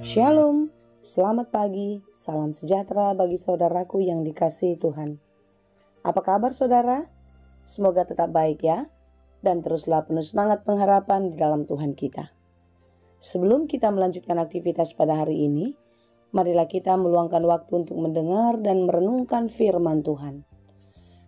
Shalom, selamat pagi, salam sejahtera bagi saudaraku yang dikasihi Tuhan. Apa kabar saudara? Semoga tetap baik ya, dan teruslah penuh semangat pengharapan di dalam Tuhan kita. Sebelum kita melanjutkan aktivitas pada hari ini, marilah kita meluangkan waktu untuk mendengar dan merenungkan firman Tuhan.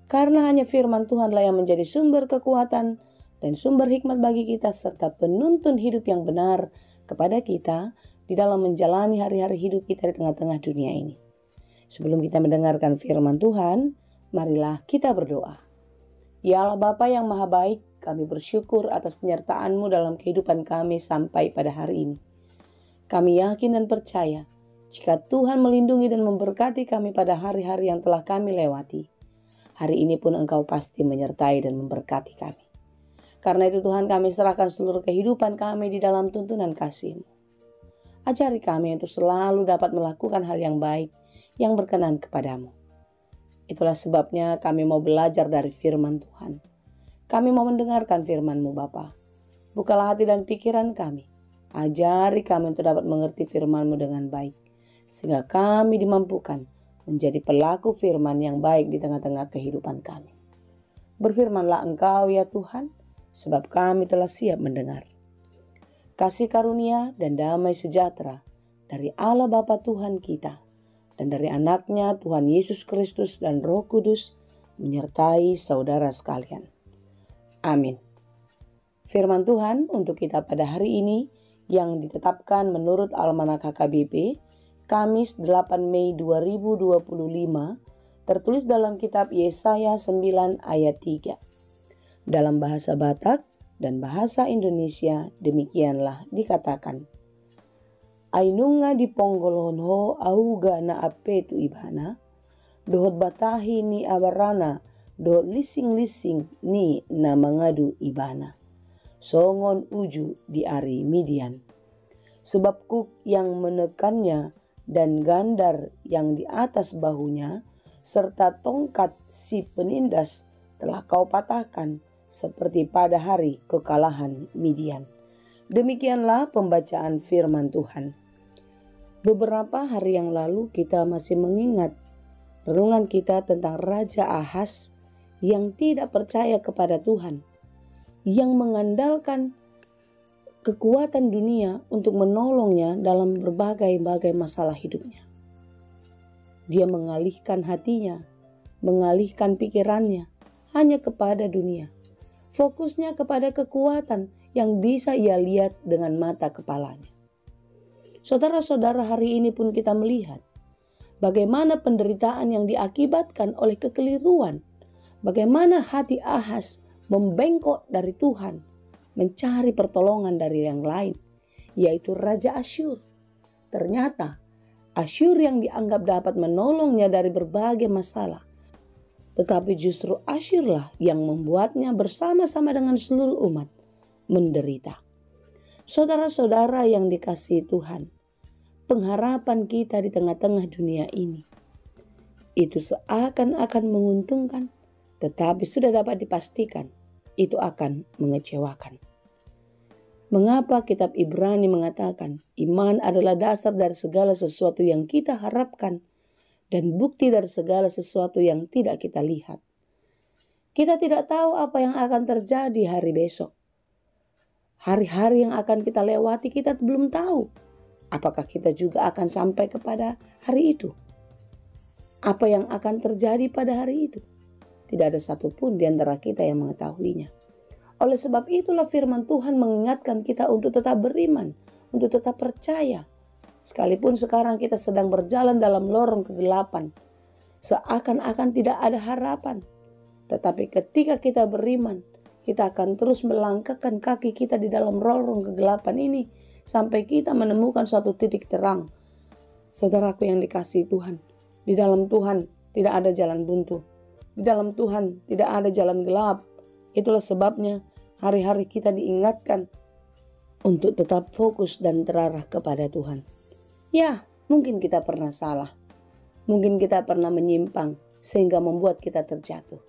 Karena hanya firman Tuhanlah yang menjadi sumber kekuatan dan sumber hikmat bagi kita serta penuntun hidup yang benar kepada kita di dalam menjalani hari-hari hidup kita di tengah-tengah dunia ini. Sebelum kita mendengarkan firman Tuhan, marilah kita berdoa. Ya Allah Bapa yang Maha Baik, kami bersyukur atas penyertaan-Mu dalam kehidupan kami sampai pada hari ini. Kami yakin dan percaya, jika Tuhan melindungi dan memberkati kami pada hari-hari yang telah kami lewati, hari ini pun Engkau pasti menyertai dan memberkati kami. Karena itu Tuhan, kami serahkan seluruh kehidupan kami di dalam tuntunan kasih-Mu. Ajari kami untuk selalu dapat melakukan hal yang baik, yang berkenan kepadamu. Itulah sebabnya kami mau belajar dari firman Tuhan. Kami mau mendengarkan firman-Mu Bapa. Bukalah hati dan pikiran kami. Ajari kami untuk dapat mengerti firman-Mu dengan baik. Sehingga kami dimampukan menjadi pelaku firman yang baik di tengah-tengah kehidupan kami. Berfirmanlah Engkau ya Tuhan, sebab kami telah siap mendengar. Kasih karunia dan damai sejahtera dari Allah Bapa Tuhan kita dan dari anaknya Tuhan Yesus Kristus dan Roh Kudus menyertai saudara sekalian. Amin. Firman Tuhan untuk kita pada hari ini yang ditetapkan menurut Almanak HKBP Kamis 8 Mei 2025 tertulis dalam kitab Yesaya 9 ayat 3. Dalam bahasa Batak dan bahasa Indonesia demikianlah dikatakan. Ainunga di ponggolonho auga na apetu ibana, dohot batahi ni abarana, dohot lising-lising ni na mangadu ibana. Songon uju di ari Midian. Sebab kuk yang menekannya dan gandar yang di atas bahunya, serta tongkat si penindas telah kau patahkan, seperti pada hari kekalahan Midian. Demikianlah pembacaan firman Tuhan. Beberapa hari yang lalu kita masih mengingat renungan kita tentang Raja Ahaz yang tidak percaya kepada Tuhan, yang mengandalkan kekuatan dunia untuk menolongnya dalam berbagai masalah hidupnya. Dia mengalihkan hatinya, mengalihkan pikirannya hanya kepada dunia. Fokusnya kepada kekuatan yang bisa ia lihat dengan mata kepalanya. Saudara-saudara, hari ini pun kita melihat bagaimana penderitaan yang diakibatkan oleh kekeliruan. Bagaimana hati Ahaz membengkok dari Tuhan, mencari pertolongan dari yang lain, yaitu Raja Asyur. Ternyata Asyur yang dianggap dapat menolongnya dari berbagai masalah, tetapi justru Asyurlah yang membuatnya bersama-sama dengan seluruh umat menderita. Saudara-saudara yang dikasihi Tuhan, pengharapan kita di tengah-tengah dunia ini itu seakan-akan menguntungkan, tetapi sudah dapat dipastikan itu akan mengecewakan. Mengapa kitab Ibrani mengatakan iman adalah dasar dari segala sesuatu yang kita harapkan dan bukti dari segala sesuatu yang tidak kita lihat. Kita tidak tahu apa yang akan terjadi hari besok. Hari-hari yang akan kita lewati kita belum tahu. Apakah kita juga akan sampai kepada hari itu? Apa yang akan terjadi pada hari itu? Tidak ada satupun di antara kita yang mengetahuinya. Oleh sebab itulah firman Tuhan mengingatkan kita untuk tetap beriman, untuk tetap percaya. Sekalipun sekarang kita sedang berjalan dalam lorong kegelapan, seakan-akan tidak ada harapan. Tetapi ketika kita beriman, kita akan terus melangkahkan kaki kita di dalam lorong kegelapan ini, sampai kita menemukan suatu titik terang. Saudaraku yang dikasihi Tuhan, di dalam Tuhan tidak ada jalan buntu. Di dalam Tuhan tidak ada jalan gelap. Itulah sebabnya hari-hari kita diingatkan untuk tetap fokus dan terarah kepada Tuhan. Ya, mungkin kita pernah salah. Mungkin kita pernah menyimpang sehingga membuat kita terjatuh.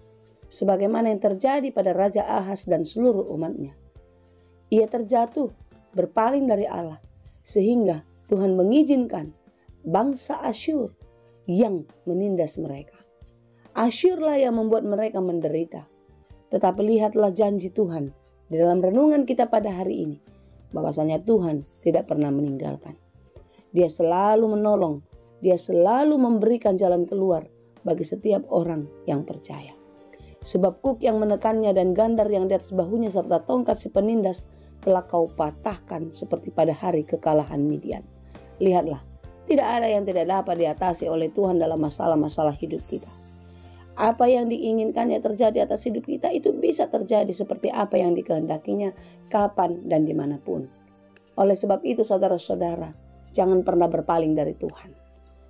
Sebagaimana yang terjadi pada Raja Ahaz dan seluruh umatnya. Ia terjatuh, berpaling dari Allah, sehingga Tuhan mengizinkan bangsa Asyur yang menindas mereka. Asyurlah yang membuat mereka menderita. Tetapi lihatlah janji Tuhan di dalam renungan kita pada hari ini, bahwasanya Tuhan tidak pernah meninggalkan. Dia selalu menolong, Dia selalu memberikan jalan keluar bagi setiap orang yang percaya. Sebab kuk yang menekannya dan gandar yang di atas bahunya serta tongkat si penindas telah kau patahkan seperti pada hari kekalahan Midian. Lihatlah, tidak ada yang tidak dapat diatasi oleh Tuhan dalam masalah-masalah hidup kita. Apa yang diinginkannya terjadi atas hidup kita itu bisa terjadi seperti apa yang dikehendakinya, kapan dan dimanapun. Oleh sebab itu saudara-saudara, jangan pernah berpaling dari Tuhan.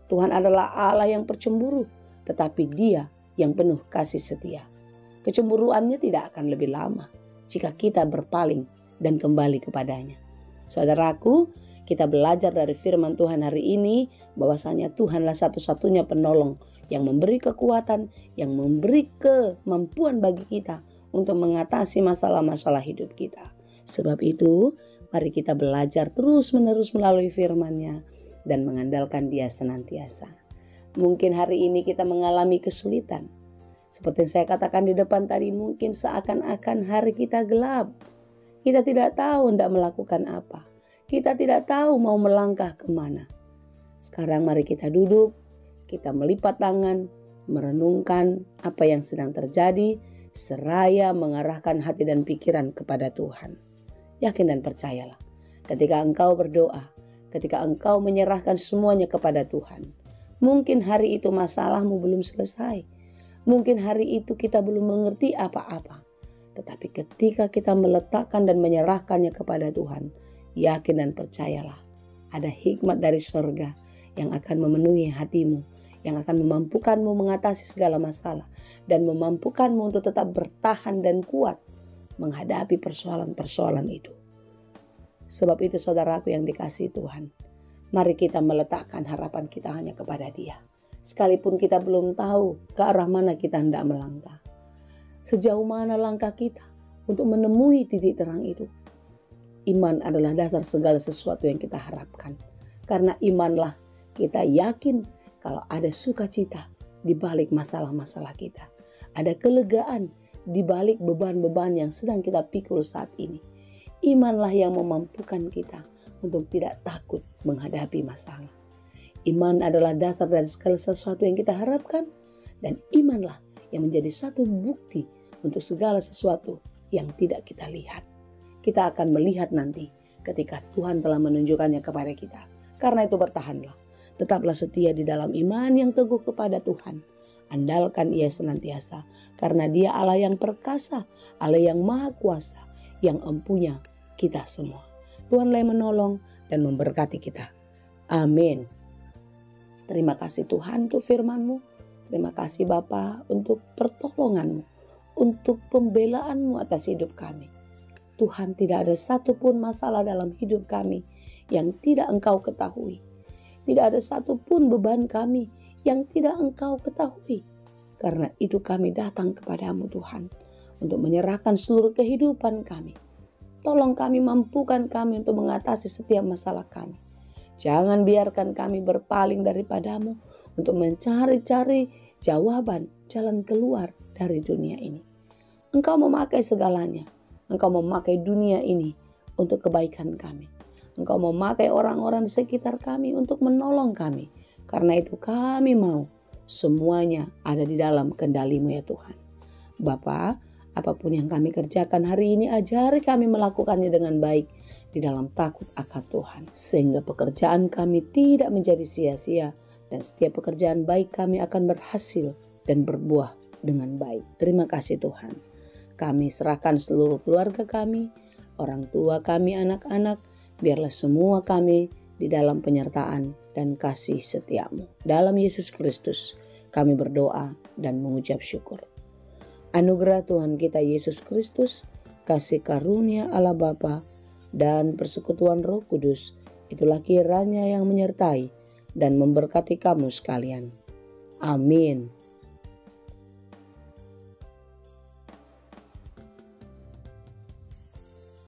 Tuhan adalah Allah yang percemburu, tetapi Dia yang penuh kasih setia. Kecemburuannya tidak akan lebih lama jika kita berpaling dan kembali kepadanya. Saudaraku, kita belajar dari firman Tuhan hari ini bahwasanya Tuhanlah satu-satunya penolong yang memberi kekuatan, yang memberi kemampuan bagi kita untuk mengatasi masalah-masalah hidup kita. Sebab itu, mari kita belajar terus-menerus melalui firman-Nya dan mengandalkan Dia senantiasa. Mungkin hari ini kita mengalami kesulitan. Seperti yang saya katakan di depan tadi, mungkin seakan-akan hari kita gelap. Kita tidak tahu hendak melakukan apa. Kita tidak tahu mau melangkah kemana. Sekarang mari kita duduk, kita melipat tangan, merenungkan apa yang sedang terjadi, seraya mengarahkan hati dan pikiran kepada Tuhan. Yakin dan percayalah, ketika engkau berdoa, ketika engkau menyerahkan semuanya kepada Tuhan, mungkin hari itu masalahmu belum selesai. Mungkin hari itu kita belum mengerti apa-apa. Tetapi ketika kita meletakkan dan menyerahkannya kepada Tuhan, yakin dan percayalah, ada hikmat dari surga yang akan memenuhi hatimu, yang akan memampukanmu mengatasi segala masalah, dan memampukanmu untuk tetap bertahan dan kuat menghadapi persoalan-persoalan itu. Sebab itu saudaraku yang dikasihi Tuhan, mari kita meletakkan harapan kita hanya kepada Dia. Sekalipun kita belum tahu ke arah mana kita hendak melangkah. Sejauh mana langkah kita untuk menemui titik terang itu. Iman adalah dasar segala sesuatu yang kita harapkan. Karena imanlah kita yakin kalau ada sukacita di balik masalah-masalah kita. Ada kelegaan di balik beban-beban yang sedang kita pikul saat ini. Imanlah yang memampukan kita untuk tidak takut menghadapi masalah. Iman adalah dasar dari segala sesuatu yang kita harapkan. Dan imanlah yang menjadi satu bukti untuk segala sesuatu yang tidak kita lihat. Kita akan melihat nanti ketika Tuhan telah menunjukkannya kepada kita. Karena itu bertahanlah. Tetaplah setia di dalam iman yang teguh kepada Tuhan. Andalkan Ia senantiasa. Karena Dia Allah yang perkasa, Allah yang maha kuasa, yang empunya kita semua. Tuhanlah yang menolong dan memberkati kita. Amin. Terima kasih Tuhan untuk firman-Mu. Terima kasih Bapa untuk pertolongan-Mu, untuk pembelaan-Mu atas hidup kami. Tuhan, tidak ada satupun masalah dalam hidup kami yang tidak Engkau ketahui. Tidak ada satupun beban kami yang tidak Engkau ketahui. Karena itu kami datang kepadamu Tuhan, untuk menyerahkan seluruh kehidupan kami. Tolong kami, mampukan kami untuk mengatasi setiap masalah kami. Jangan biarkan kami berpaling daripadamu untuk mencari-cari jawaban, jalan keluar dari dunia ini. Engkau memakai segalanya. Engkau memakai dunia ini untuk kebaikan kami. Engkau memakai orang-orang di sekitar kami untuk menolong kami. Karena itu kami mau semuanya ada di dalam kendali-Mu ya Tuhan. Bapa, apapun yang kami kerjakan hari ini, ajari kami melakukannya dengan baik di dalam takut akan Tuhan, sehingga pekerjaan kami tidak menjadi sia-sia dan setiap pekerjaan baik kami akan berhasil dan berbuah dengan baik. Terima kasih Tuhan. Kami serahkan seluruh keluarga kami, orang tua kami, anak-anak, biarlah semua kami di dalam penyertaan dan kasih setia-Mu. Dalam Yesus Kristus kami berdoa dan mengucap syukur. Anugerah Tuhan kita Yesus Kristus, kasih karunia Allah Bapa, dan persekutuan Roh Kudus, itulah kiranya yang menyertai dan memberkati kamu sekalian. Amin.